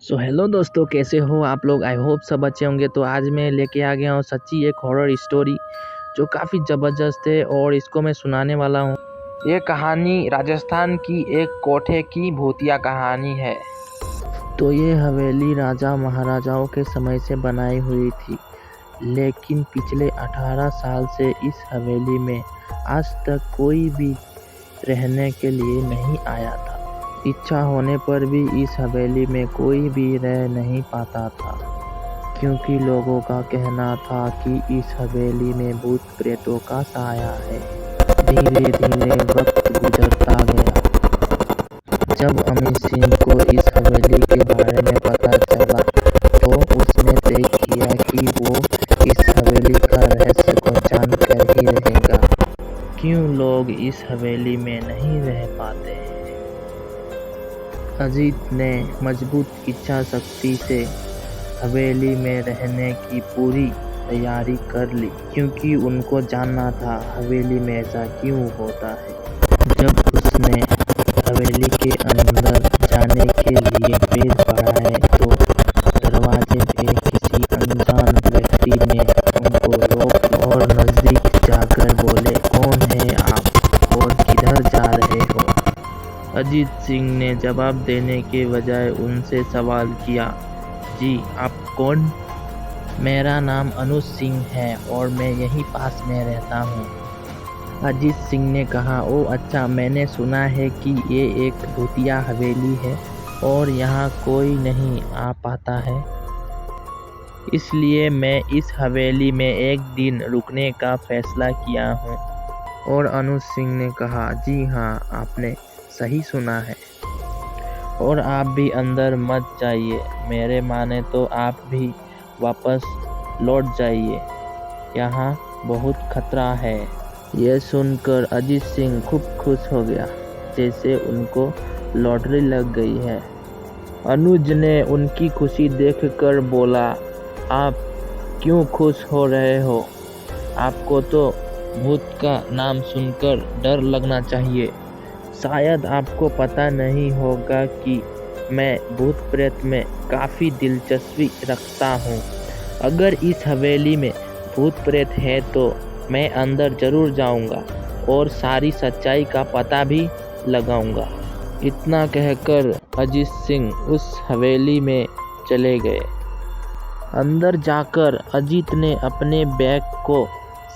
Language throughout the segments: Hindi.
सो हेलो दोस्तों, कैसे हो आप लोग। आई होप सब अच्छे होंगे। तो आज मैं लेके आ गया हूँ सच्ची एक हॉरर स्टोरी जो काफ़ी ज़बरदस्त है और इसको मैं सुनाने वाला हूँ। ये कहानी राजस्थान की एक कोठे की भूतिया कहानी है। तो ये हवेली राजा महाराजाओं के समय से बनाई हुई थी, लेकिन पिछले 18 साल से इस हवेली में आज तक कोई भी रहने के लिए नहीं आया था। इच्छा होने पर भी इस हवेली में कोई भी रह नहीं पाता था, क्योंकि लोगों का कहना था कि इस हवेली में भूत प्रेतों का साया है। धीरे धीरे वक्त गुजरता गया। जब अमित सिंह को इस हवेली के बारे में पता चला तो उसने तय किया कि वो इस हवेली का रहस्य को जानकर ही रहेगा। क्यों लोग इस हवेली में नहीं रह पाते हैं। अजीत ने मजबूत इच्छा शक्ति से हवेली में रहने की पूरी तैयारी कर ली, क्योंकि उनको जानना था हवेली में ऐसा क्यों होता है। जब उसने हवेली के अंदर जाने के लिए पैर बढ़ाए तो दरवाजे पे किसी अनजान व्यक्ति ने उनको रोक और नजदीक जाकर बोले, कौन है आप और किधर जा रहे हो। अजीत सिंह ने जवाब देने के बजाय उनसे सवाल किया, जी आप कौन। मेरा नाम अनुज सिंह है और मैं यहीं पास में रहता हूँ। अजीत सिंह ने कहा, ओ अच्छा, मैंने सुना है कि ये एक भूतिया हवेली है और यहाँ कोई नहीं आ पाता है, इसलिए मैं इस हवेली में एक दिन रुकने का फैसला किया हूँ। और अनुज सिंह ने कहा, जी हाँ, आपने सही सुना है और आप भी अंदर मत जाइए। मेरे माने तो आप भी वापस लौट जाइए, यहाँ बहुत खतरा है। यह सुनकर अजीत सिंह खूब खुश हो गया, जैसे उनको लॉटरी लग गई है। अनुज ने उनकी खुशी देखकर बोला, आप क्यों खुश हो रहे हो। आपको तो भूत का नाम सुनकर डर लगना चाहिए। शायद आपको पता नहीं होगा कि मैं भूत प्रेत में काफ़ी दिलचस्पी रखता हूँ। अगर इस हवेली में भूत प्रेत है तो मैं अंदर ज़रूर जाऊँगा और सारी सच्चाई का पता भी लगाऊँगा। इतना कहकर अजीत सिंह उस हवेली में चले गए। अंदर जाकर अजीत ने अपने बैग को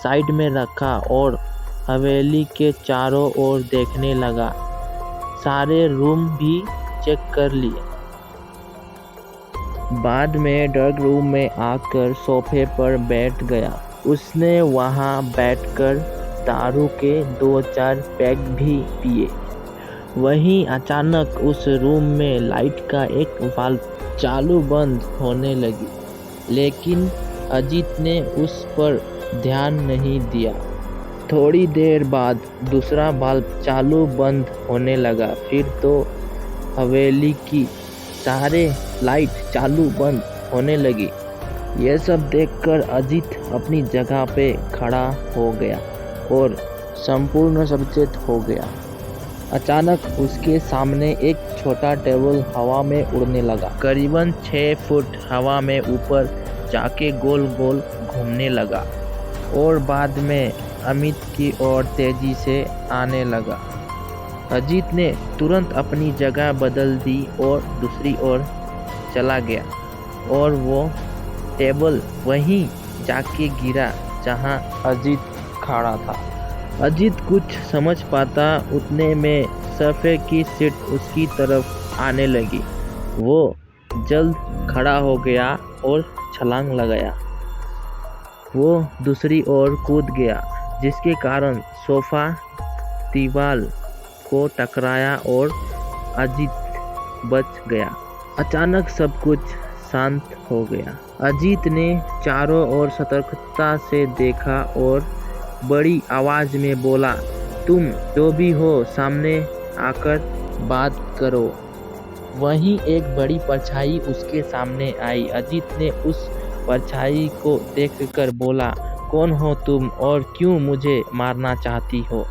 साइड में रखा और हवेली के चारों ओर देखने लगा। सारे रूम भी चेक कर लिए। बाद में डार्क रूम में आकर सोफे पर बैठ गया। उसने वहां बैठकर दारू के 2-4 पैक भी पिए। वहीं अचानक उस रूम में लाइट का एक वाल्व चालू बंद होने लगी, लेकिन अजीत ने उस पर ध्यान नहीं दिया। थोड़ी देर बाद दूसरा बल्ब चालू बंद होने लगा। फिर तो हवेली की सारे लाइट चालू बंद होने लगी। यह सब देखकर अजीत अपनी जगह पे खड़ा हो गया और संपूर्ण सचेत हो गया। अचानक उसके सामने एक छोटा टेबल हवा में उड़ने लगा। करीबन 6 फुट हवा में ऊपर जाके गोल गोल घूमने लगा और बाद में अमित की ओर तेजी से आने लगा। अजीत ने तुरंत अपनी जगह बदल दी और दूसरी ओर चला गया और वो टेबल वहीं जाके गिरा जहां अजीत खड़ा था। अजीत कुछ समझ पाता उतने में सोफे की सीट उसकी तरफ आने लगी। वो जल्द खड़ा हो गया और छलांग लगाया। वो दूसरी ओर कूद गया, जिसके कारण सोफा दीवार को टकराया और अजीत बच गया। अचानक सब कुछ शांत हो गया। अजीत ने चारों ओर सतर्कता से देखा और बड़ी आवाज में बोला, तुम जो भी हो सामने आकर बात करो। वहीं एक बड़ी परछाई उसके सामने आई। अजीत ने उस परछाई को देखकर बोला, कौन हो तुम और क्यों मुझे मारना चाहती हो।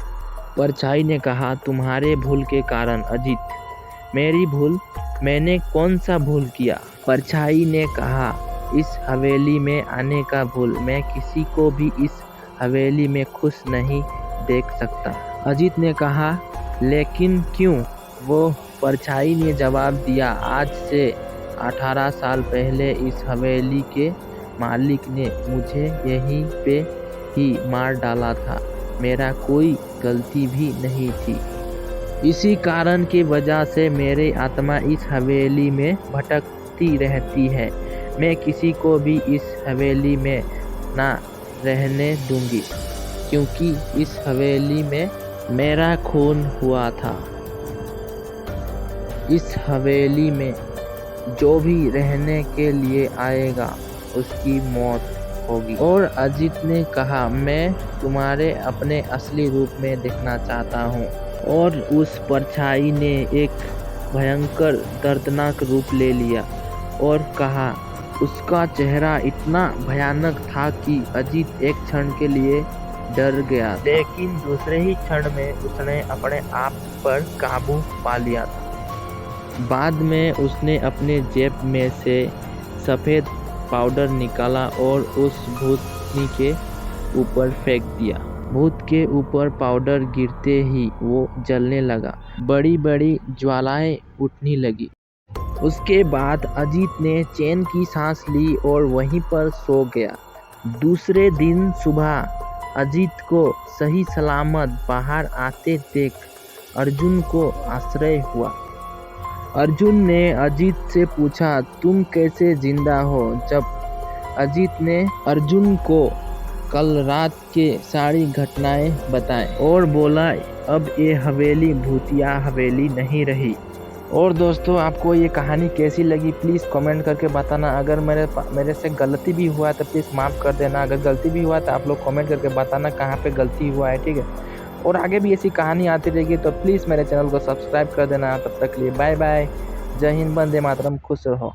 परछाई ने कहा, तुम्हारे भूल के कारण अजीत, मेरी भूल? मैंने कौन सा भूल किया? परछाई ने कहा, इस हवेली में आने का भूल। मैं किसी को भी इस हवेली में खुश नहीं देख सकता। अजीत ने कहा, लेकिन क्यों? वो परछाई ने जवाब दिया, आज से 18 साल पहले इस हवेली के मालिक ने मुझे यहीं पे ही मार डाला था। मेरा कोई गलती भी नहीं थी। इसी कारण की वजह से मेरी आत्मा इस हवेली में भटकती रहती है। मैं किसी को भी इस हवेली में ना रहने दूंगी, क्योंकि इस हवेली में मेरा खून हुआ था। इस हवेली में जो भी रहने के लिए आएगा उसकी मौत होगी। और अजीत ने कहा, मैं तुम्हारे अपने असली रूप में देखना चाहता हूँ। और उस परछाई ने एक भयंकर दर्दनाक रूप ले लिया और कहा। उसका चेहरा इतना भयानक था कि अजीत एक क्षण के लिए डर गया, लेकिन दूसरे ही क्षण में उसने अपने आप पर काबू पा लिया था। बाद में उसने अपने जेब में से सफ़ेद पाउडर निकाला और उस भूतनी के ऊपर फेंक दिया। भूत के ऊपर पाउडर गिरते ही वो जलने लगा। बड़ी बड़ी ज्वालाएं उठने लगी। उसके बाद अजीत ने चैन की सांस ली और वहीं पर सो गया। दूसरे दिन सुबह अजीत को सही सलामत बाहर आते देख अर्जुन को आश्चर्य हुआ। अर्जुन ने अजीत से पूछा, तुम कैसे जिंदा हो? जब अजीत ने अर्जुन को कल रात के सारी घटनाएं बताएं और बोला, अब ये हवेली भूतिया हवेली नहीं रही। और दोस्तों, आपको ये कहानी कैसी लगी प्लीज़ कमेंट करके बताना। अगर मेरे से गलती भी हुआ तो प्लीज़ माफ़ कर देना। अगर गलती भी हुआ तो आप लोग कमेंट करके बताना कहाँ पे गलती हुआ है, ठीक है। और आगे भी ऐसी कहानी आती रहेगी तो प्लीज़ मेरे चैनल को सब्सक्राइब कर देना। तब तक के लिए बाय बाय। जय हिंद, वंदे मातरम, खुश रहो।